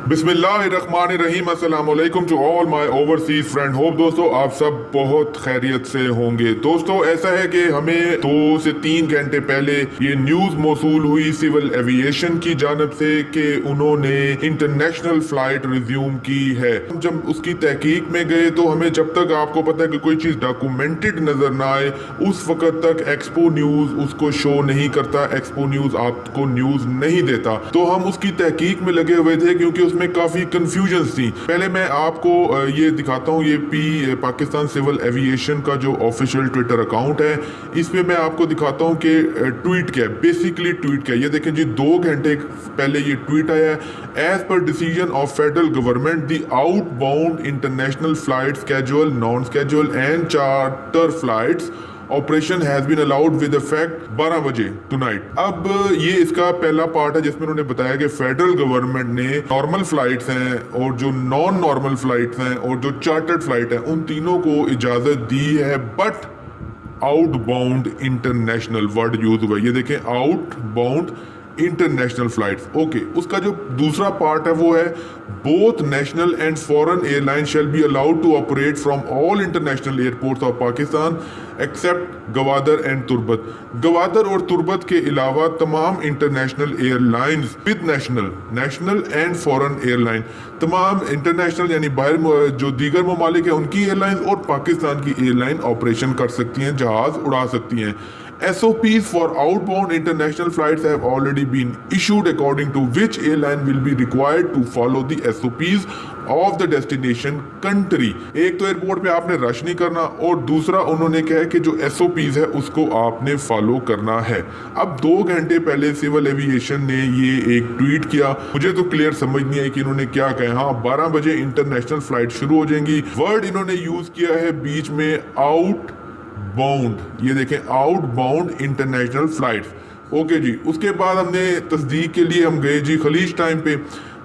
बिस्मिल्लाहिर्रहमानिर्रहीम। अस्सलाम वालेकुम to all my overseas friend. Hope दोस्तों आप सब बहुत खैरियत से होंगे। दोस्तों ऐसा है कि हमें 2 से 3 घंटे पहले ये न्यूज़ मौसूल हुई सिविल एविएशन की जानब से कि उन्होंने इंटरनेशनल फ्लाइट रिज्यूम की है। हम जब उसकी तहकीक में गए तो हमें जब तक आपको पता है कि कोई चीज़ डॉक्यूमेंटेड नज़र ना आए उस वक़्त तक एक्सपो न्यूज़ उसको शो नहीं करता, एक्सपो न्यूज़ आपको न्यूज़ नहीं देता। तो हम उसकी तहकीक में लगे हुए थे क्योंकि उसमें काफ़ी कंफ्यूजन थी। पहले मैं आपको ये दिखाता हूँ, ये पाकिस्तान सिविल एविएशन का जो ऑफिशियल ट्विटर अकाउंट है, इस पे मैं आपको दिखाता हूँ कि ट्वीट क्या है, बेसिकली ट्वीट क्या है। ये देखें जी, 2 घंटे पहले ये ट्वीट आया है। As per decision of federal government the outbound international flight schedule, non schedule and charter flights operation has been allowed with effect 12 बजे टुनाइट। अब ये इसका पहला पार्ट है जिसमें उन्होंने बताया कि फेडरल गवर्नमेंट ने नॉर्मल फ्लाइट्स हैं और जो नॉन नॉर्मल फ्लाइट्स हैं और जो चार्टर्ड फ्लाइट है उन तीनों को इजाजत दी है, but outbound international word use हुआ है। ये देखें, आउटबाउंड इंटरनेशनल फ्लाइट्स। ओके, उसका जो दूसरा पार्ट है वो है both national and foreign airline shall be allowed to operate from all international airports of Pakistan except Gwadar and Turbat. Gwadar और तुर्बत के अलावा तमाम international airlines with national and foreign airline, तमाम इंटरनेशनल यानी बाहर जो दीगर ममालिक है उनकी एयरलाइंस और पाकिस्तान की एयरलाइन ऑपरेशन कर सकती हैं, जहाज उड़ा सकती हैं। SOPs for outbound international flights have already been issued, according to which airline will be required to follow the SOPs of the destination country। एक तो एयरपोर्ट पे आपने रश नहीं करना और दूसरा उन्होंने कहा कि जो SOPs है उसको आपने फॉलो करना है। अब 2 घंटे पहले सिविल एविएशन ने ये एक ट्वीट किया, मुझे तो क्लियर समझ नहीं आई कि इन्होंने क्या कहा। हाँ, 12 बजे इंटरनेशनल फ्लाइट शुरू हो जाएंगी। वर्ड इन्होंने यूज किया है बीच में आउट बाउंड, ये देखें, आउटबाउंड इंटरनेशनल फ्लाइट्स। ओके जी, उसके बाद हमने तस्दीक के लिए हम गए जी खलीज टाइम पे।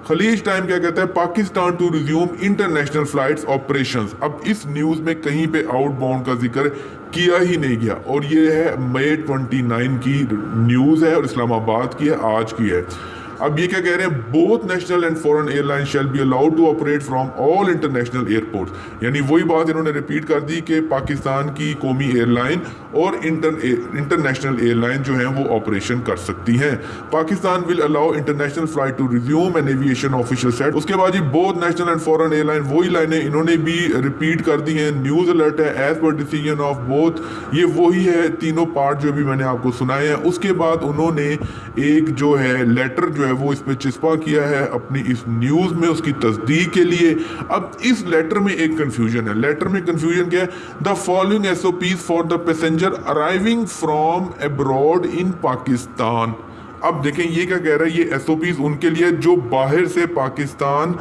खलीज टाइम क्या कहता है, Pakistan to resume international flights operations. अब इस न्यूज़ में कहीं पे आउटबाउंड का जिक्र किया ही नहीं गया और ये है मई 29 की न्यूज़ है और इस्लामाबाद की है, आज की है। अब ये क्या कह रहे हैं, both national and foreign airline shall be allowed to operate from all international airport. यानी वही बात इन्होंने रिपीट कर दी कि पाकिस्तान की कौमी एयरलाइन और इंटरनेशनल एयरलाइन जो हैं वो ऑपरेशन कर सकती हैं। Pakistan will allow international flight to resume an aviation official said. उसके बाद जी both national and foreign airline, वही लाइनें इन्होंने भी रिपीट कर दी हैं। न्यूज़ अलर्ट है, as per decision of both, ये वही है तीनों पार्ट जो भी मैंने आपको सुनाए हैं। उसके बाद उन्होंने एक जो है लेटर जो है वो इस पे चिस्पा किया है अपनी इस न्यूज़ में उसकी तस्दीक के लिए। अब इस लेटर में एक कंफ्यूजन है। लेटर में कंफ्यूजन क्या है, the following SOPs for the passenger arriving from abroad in Pakistan. अब देखें ये क्या कह रहा है, ये SOPs उनके लिए जो बाहर से पाकिस्तान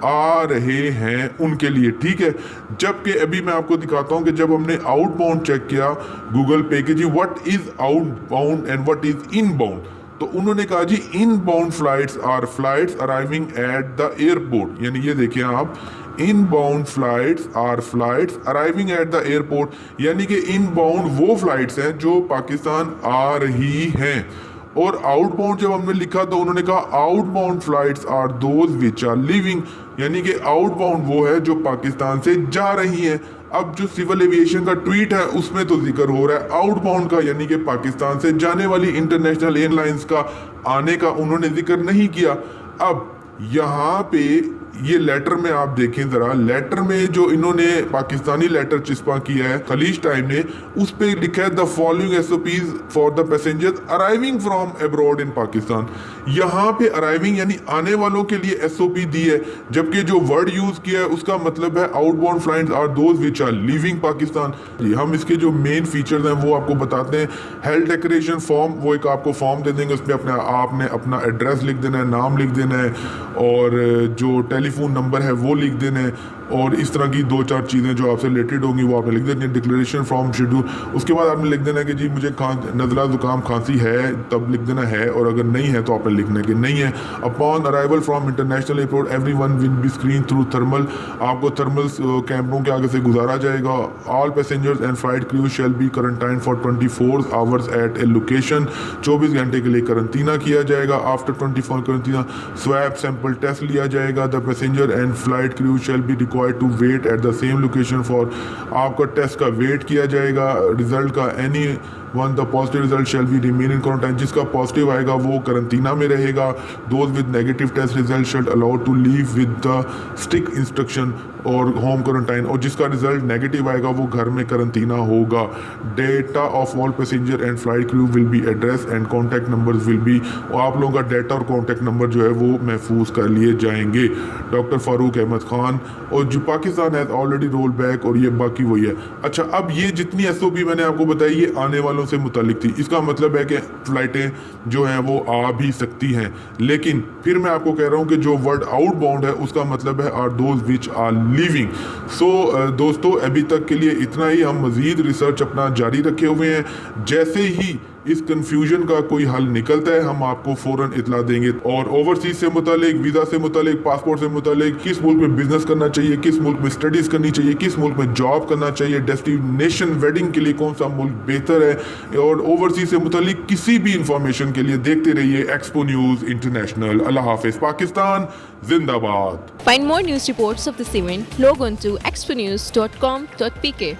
आ रहे हैं उनके लिए, ठीक है। जबकि अभी मैं आपको दिखाता हूं कि जब हमने आउटबाउंड चेक किया गूगल पे के जी what is outbound and what is inbound, तो उन्होंने कहा जी inbound flights are flights arriving at the airport. यानी ये देखिए आप, inbound flights are flights arriving at the airport, यानी कि इनबाउंड वो फ्लाइट्स हैं जो पाकिस्तान आ रही हैं। और आउटबाउंड जब हमने लिखा तो उन्होंने कहा outbound flights are those which are leaving, यानी कि आउटबाउंड वो है जो पाकिस्तान से जा रही हैं। अब जो सिविल एविएशन का ट्वीट है उसमें तो जिक्र हो रहा है आउटबाउंड का, यानी कि पाकिस्तान से जाने वाली इंटरनेशनल एयरलाइंस का आने का उन्होंने जिक्र नहीं किया। अब यहाँ पे ये लेटर में आप देखें जरा, लेटर में जो इन्होंने पाकिस्तानी लेटर चिस्पा किया है खलीज टाइम ने, उस पे लिखा है the following SOPs for the passengers arriving from abroad in Pakistan. यहाँ पे अराइविंग यानी आने वालों के लिए SOP दी है, जबकि जो वर्ड यूज किया है उसका मतलब है outbound flights are those which are leaving Pakistan. हम इसके जो मेन फीचर्स हैं वो आपको बताते हैं। हेल्थ डेक्लेरेशन फॉर्म, वो एक आपको फॉर्म दे देंगे, उसमें आपने अपना एड्रेस लिख देना है, नाम लिख देना है और जो टेलीफोन नंबर है वो लिख देना है। और इस तरह की 2-4 चीज़ें जो आपसे रिलेटेड होंगी वो आपने लिख देनी है। डिक्लेरेशन फ्रॉम शेड्यूल, उसके बाद आपने लिख देना है कि जी मुझे नज़ला ज़ुकाम खांसी है, तब लिख देना है, और अगर नहीं है तो आपने लिखना है कि नहीं है। Upon arrival from international airport everyone will be screen through thermal, आपको थर्मल कैमरों के आगे से गुजारा जाएगा। All passengers and flight crew shall be quarantine for 24 hours at a location, 24 घंटे के लिए करंतना किया जाएगा। After 24 quarantine swab sample test लिया जाएगा। The passenger and flight crew shall be required to wait at the same location for, आपका test का wait किया जाएगा रिजल्ट का। Any one the positive result shall be remain in quarantine, जिसका positive आएगा वो करंतना में रहेगा। Those with negative test result shall allowed to leave with the strict instruction और होम क्वारंटाइन, और जिसका रिजल्ट नेगेटिव आएगा वो घर में करंतना होगा। Data of all passenger and flight crew will be address and contact numbers will be, और आप लोगों का डाटा और कॉन्टैक्ट नंबर जो है वो महफूज कर लिए जाएंगे। डॉक्टर फारूक अहमद खान, और जो Pakistan has already roll back, और ये बाकी वही है। अच्छा, अब ये जितनी SOP मैंने आपको बताई ये आने वालों से मुतालिक थी, इसका मतलब है कि फ़्लाइटें जो हैं वो आ भी सकती हैं, लेकिन फिर मैं आपको कह रहा हूँ कि जो वर्ड आउटबाउंड है उसका मतलब है are those which are leaving. So दोस्तों, अभी तक के लिए इतना ही। हम मज़ीद रिसर्च अपना जारी रखे हुए हैं, जैसे ही इस कंफ्यूजन का कोई हल निकलता है हम आपको फ़ौरन इतला देंगे। और ओवरसीज से मुतालिक, वीज़ा से मुतालिक, पासपोर्ट से मुतालिक, किस मुल्क में बिजनेस करना चाहिए, किस मुल्क में स्टडीज़ करनी चाहिए, किस मुल्क में जॉब करना चाहिए, डेस्टिनेशन वेडिंग के लिए कौन सा मुल्क बेहतर है, और ओवरसीज से मुतालिक किसी भी इंफॉर्मेशन के लिए देखते रहिए एक्सपो न्यूज़ इंटरनेशनल। अल्लाह हाफिज़। पाकिस्तान जिंदाबाद। Find more news reports of this event, log on to exponews.com.pk.